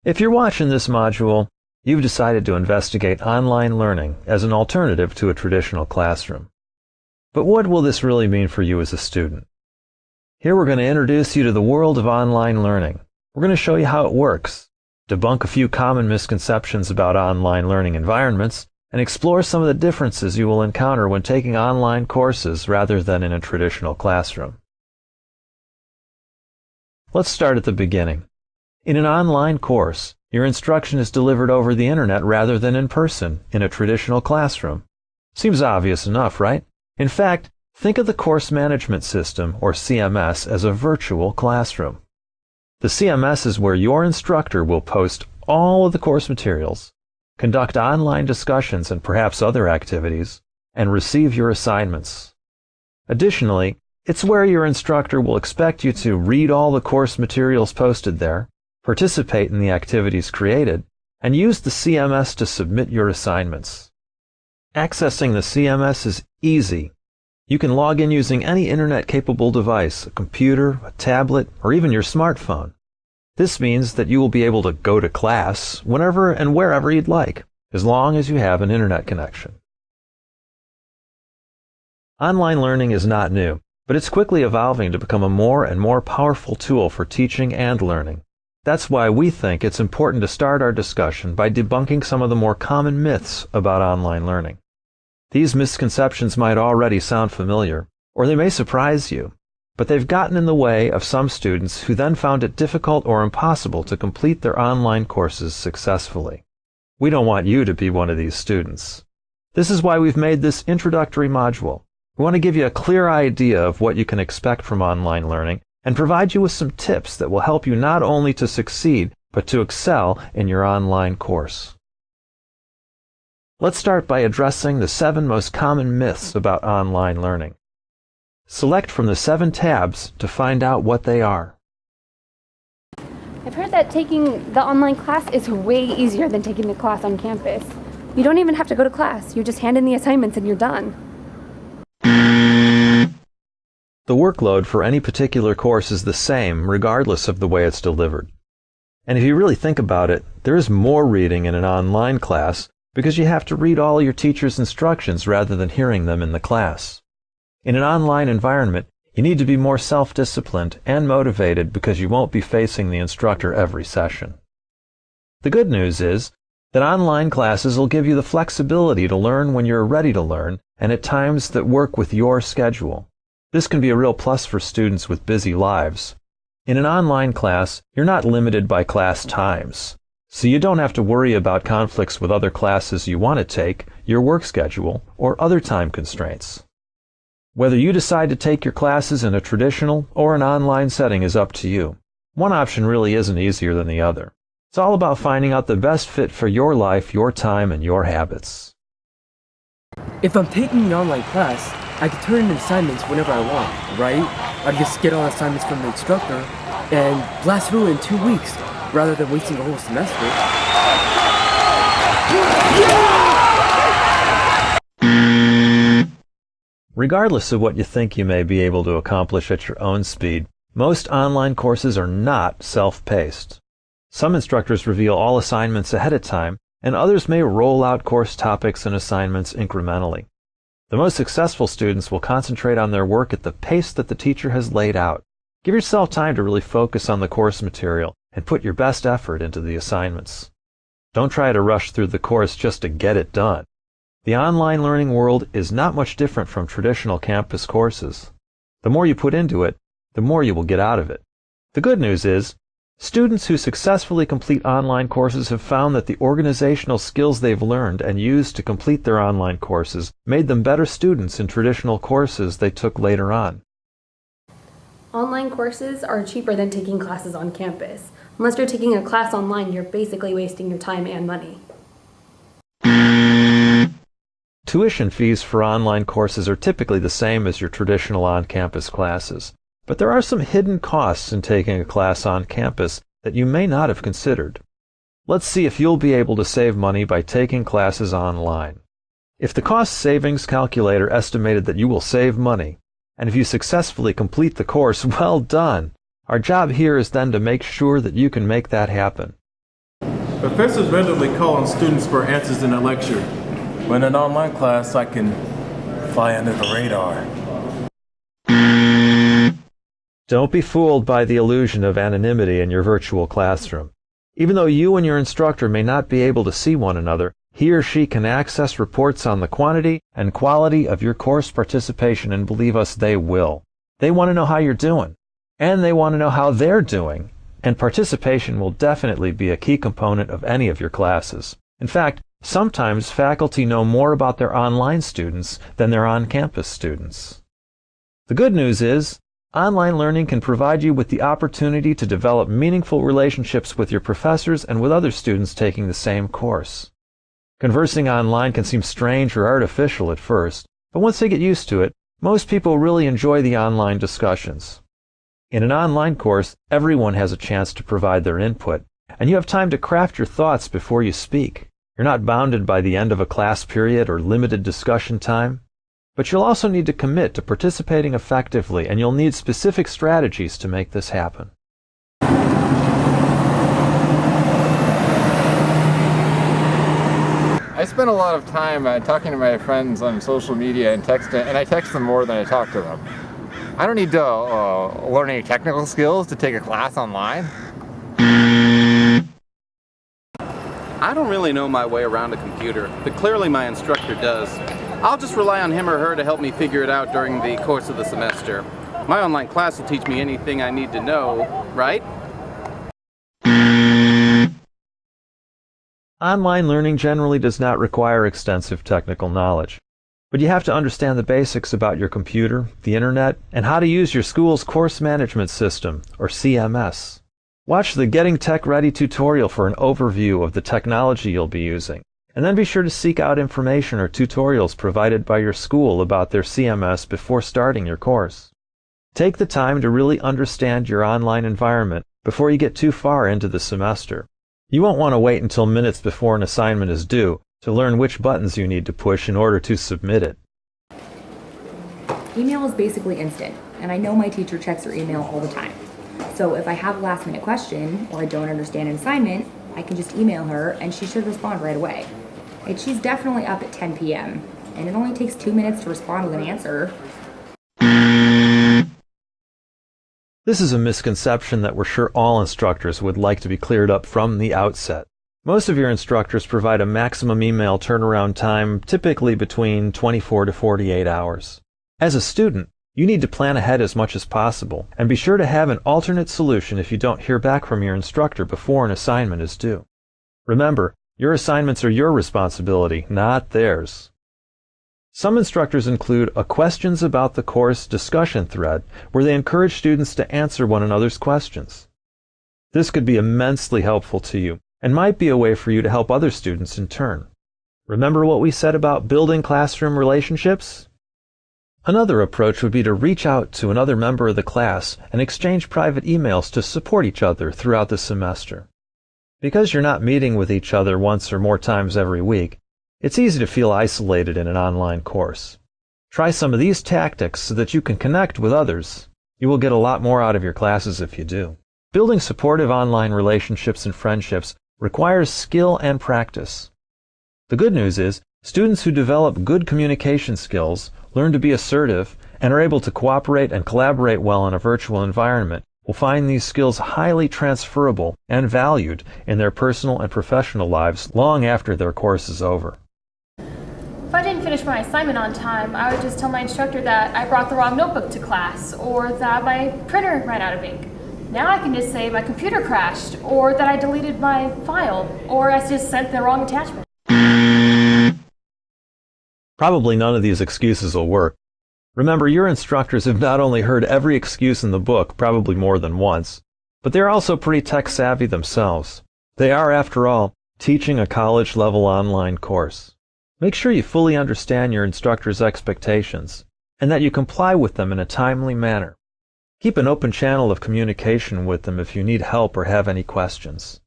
If you're watching this module, you've decided to investigate online learning as an alternative to a traditional classroom. But what will this really mean for you as a student? Here we're going to introduce you to the world of online learning. We're going to show you how it works, debunk a few common misconceptions about online learning environments, and explore some of the differences you will encounter when taking online courses rather than in a traditional classroom. Let's start at the beginning. In an online course, your instruction is delivered over the internet rather than in person in a traditional classroom. Seems obvious enough, right? In fact, think of the course management system, or CMS, as a virtual classroom. The CMS is where your instructor will post all of the course materials, conduct online discussions and perhaps other activities, and receive your assignments. Additionally, it's where your instructor will expect you to read all the course materials posted there, participate in the activities created, and use the CMS to submit your assignments. Accessing the CMS is easy. You can log in using any internet-capable device, a computer, a tablet, or even your smartphone. This means that you will be able to go to class whenever and wherever you'd like, as long as you have an internet connection. Online learning is not new, but it's quickly evolving to become a more and more powerful tool for teaching and learning. That's why we think it's important to start our discussion by debunking some of the more common myths about online learning. These misconceptions might already sound familiar, or they may surprise you, but they've gotten in the way of some students who then found it difficult or impossible to complete their online courses successfully. We don't want you to be one of these students. This is why we've made this introductory module. We want to give you a clear idea of what you can expect from online learning and provide you with some tips that will help you not only to succeed, but to excel in your online course. Let's start by addressing the 7 most common myths about online learning. Select from the 7 tabs to find out what they are. I've heard that taking the online class is way easier than taking the class on campus. You don't even have to go to class. You just hand in the assignments and you're done. The workload for any particular course is the same regardless of the way it's delivered. And if you really think about it, there is more reading in an online class because you have to read all your teacher's instructions rather than hearing them in the class. In an online environment, you need to be more self-disciplined and motivated because you won't be facing the instructor every session. The good news is that online classes will give you the flexibility to learn when you're ready to learn and at times that work with your schedule. This can be a real plus for students with busy lives. In an online class, you're not limited by class times, so you don't have to worry about conflicts with other classes you want to take, your work schedule, or other time constraints. Whether you decide to take your classes in a traditional or an online setting is up to you. One option really isn't easier than the other. It's all about finding out the best fit for your life, your time, and your habits. If I'm taking an online class, I can turn in assignments whenever I want, right? I just get all assignments from the instructor and blast through in 2 weeks, rather than wasting a whole semester. Regardless of what you think you may be able to accomplish at your own speed, most online courses are not self-paced. Some instructors reveal all assignments ahead of time, and others may roll out course topics and assignments incrementally. The most successful students will concentrate on their work at the pace that the teacher has laid out. Give yourself time to really focus on the course material and put your best effort into the assignments. Don't try to rush through the course just to get it done. The online learning world is not much different from traditional campus courses. The more you put into it, the more you will get out of it. The good news is, students who successfully complete online courses have found that the organizational skills they've learned and used to complete their online courses made them better students in traditional courses they took later on. Online courses are cheaper than taking classes on campus. Unless you're taking a class online, you're basically wasting your time and money. Tuition fees for online courses are typically the same as your traditional on-campus classes. But there are some hidden costs in taking a class on campus that you may not have considered. Let's see if you'll be able to save money by taking classes online. If the cost savings calculator estimated that you will save money, and if you successfully complete the course, well done! Our job here is then to make sure that you can make that happen. Professors randomly call on students for answers in a lecture. When in an online class, I can fly under the radar. Don't be fooled by the illusion of anonymity in your virtual classroom. Even though you and your instructor may not be able to see one another, he or she can access reports on the quantity and quality of your course participation, and believe us, they will. They want to know how you're doing, and they want to know how they're doing, and participation will definitely be a key component of any of your classes. In fact, sometimes faculty know more about their online students than their on-campus students. The good news is, online learning can provide you with the opportunity to develop meaningful relationships with your professors and with other students taking the same course. Conversing online can seem strange or artificial at first, but once they get used to it, most people really enjoy the online discussions. In an online course, everyone has a chance to provide their input, and you have time to craft your thoughts before you speak. You're not bounded by the end of a class period or limited discussion time. But you'll also need to commit to participating effectively, and you'll need specific strategies to make this happen. I spend a lot of time talking to my friends on social media and I text them more than I talk to them. I don't need to learn any technical skills to take a class online. I don't really know my way around a computer, but clearly my instructor does. I'll just rely on him or her to help me figure it out during the course of the semester. My online class will teach me anything I need to know, right? Online learning generally does not require extensive technical knowledge, but you have to understand the basics about your computer, the internet, and how to use your school's course management system, or CMS. Watch the Getting Tech Ready tutorial for an overview of the technology you'll be using, and then be sure to seek out information or tutorials provided by your school about their CMS before starting your course. Take the time to really understand your online environment before you get too far into the semester. You won't want to wait until minutes before an assignment is due to learn which buttons you need to push in order to submit it. Email is basically instant, and I know my teacher checks her email all the time. So if I have a last-minute question or I don't understand an assignment, I can just email her and she should respond right away. And she's definitely up at 10 p.m., and it only takes 2 minutes to respond with an answer. This is a misconception that we're sure all instructors would like to be cleared up from the outset. Most of your instructors provide a maximum email turnaround time, typically between 24 to 48 hours. As a student, you need to plan ahead as much as possible, and be sure to have an alternate solution if you don't hear back from your instructor before an assignment is due. Remember, your assignments are your responsibility, not theirs. Some instructors include a questions about the course discussion thread where they encourage students to answer one another's questions. This could be immensely helpful to you and might be a way for you to help other students in turn. Remember what we said about building classroom relationships? Another approach would be to reach out to another member of the class and exchange private emails to support each other throughout the semester. Because you're not meeting with each other once or more times every week, it's easy to feel isolated in an online course. Try some of these tactics so that you can connect with others. You will get a lot more out of your classes if you do. Building supportive online relationships and friendships requires skill and practice. The good news is, students who develop good communication skills, learn to be assertive, and are able to cooperate and collaborate well in a virtual environment will find these skills highly transferable and valued in their personal and professional lives long after their course is over. If I didn't finish my assignment on time, I would just tell my instructor that I brought the wrong notebook to class, or that my printer ran out of ink. Now I can just say my computer crashed, or that I deleted my file, or I just sent the wrong attachment. Probably none of these excuses will work. Remember, your instructors have not only heard every excuse in the book, probably more than once, but they're also pretty tech-savvy themselves. They are, after all, teaching a college-level online course. Make sure you fully understand your instructor's expectations, and that you comply with them in a timely manner. Keep an open channel of communication with them if you need help or have any questions.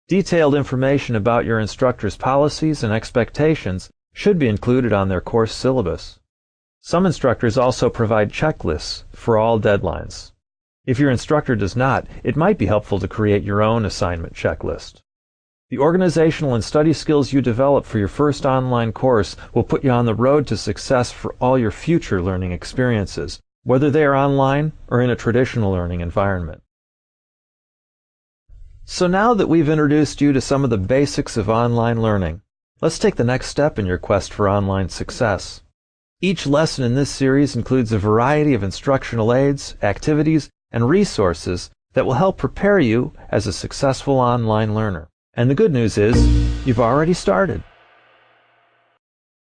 Detailed information about your instructor's policies and expectations should be included on their course syllabus. Some instructors also provide checklists for all deadlines. If your instructor does not, it might be helpful to create your own assignment checklist. The organizational and study skills you develop for your first online course will put you on the road to success for all your future learning experiences, whether they are online or in a traditional learning environment. So now that we've introduced you to some of the basics of online learning, let's take the next step in your quest for online success. Each lesson in this series includes a variety of instructional aids, activities, and resources that will help prepare you as a successful online learner. And the good news is, you've already started.